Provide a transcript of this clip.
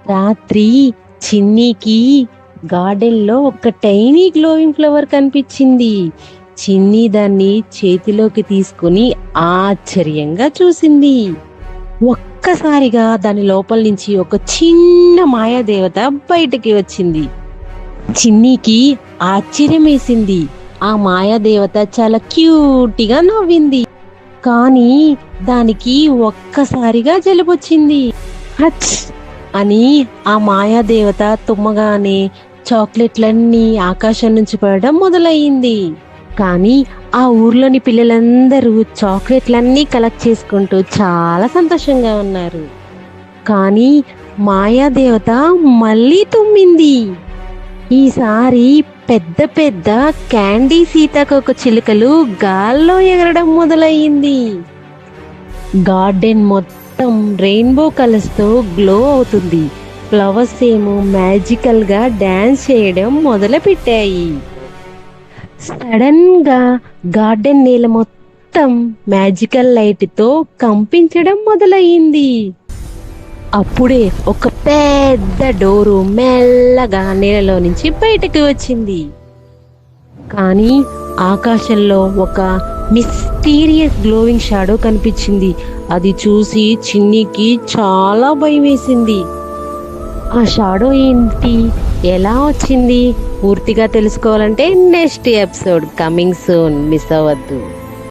రాత్రి చిన్నీకి గార్డెన్లో ఒక టైనీ గ్లోయింగ్ ఫ్లవర్ కనిపించింది. చిన్ని దాన్ని చేతిలోకి తీసుకుని ఆశ్చర్యంగా చూసింది. ఒక్కసారిగా దాని లోపల నుంచి ఒక చిన్న మాయాదేవత బయటకి వచ్చింది. చిన్నీకి ఆశ్చర్యం వేసింది. ఆ మాయాదేవత చాలా క్యూట్గా నవ్వింది. కానీ దానికి ఒక్కసారిగా జలుబొచ్చింది. హచ్ అని ఆ మాయాదేవత తుమ్మగానే చాక్లెట్లన్నీ ఆకాశం నుంచి పడడం మొదలయ్యింది. కానీ ఆ ఊర్లోని పిల్లలందరూ చాక్లెట్లన్నీ కలెక్ట్ చేసుకుంటూ చాలా సంతోషంగా ఉన్నారు. కానీ మాయాదేవత మళ్ళీ తుమ్మింది. ఈసారి పెద్ద పెద్ద క్యాండీ సీతాకోక చిలుకలు గాల్లో ఎగరడం మొదలయ్యింది. గార్డెన్ మొత్తం రెయిన్బో కలర్స్ తో గ్లో అవుతుంది. ఫ్లవర్స్ ఏమో మ్యాజికల్ గా డాన్స్ చేయడం మొదలుపెట్టాయి. సడన్ గా గార్డెన్ నేల మొత్తం మ్యాజికల్ లైట్ తో కంపించడం మొదలయ్యింది. అప్పుడే ఒక పెద్ద డోరు మెల్లగా నేలలో నుంచి బయటకు వచ్చింది. కానీ ఆకాశంలో ఒక మిస్టీరియస్ గ్లోయింగ్ షాడో కనిపించింది. అది చూసి చిన్నికి చాలా భయం వేసింది. ఆ షాడో ఏంటి, ఎలా వచ్చింది పూర్తిగా తెలుసుకోవాలంటే next episode coming soon, miss అవ్వద్దు.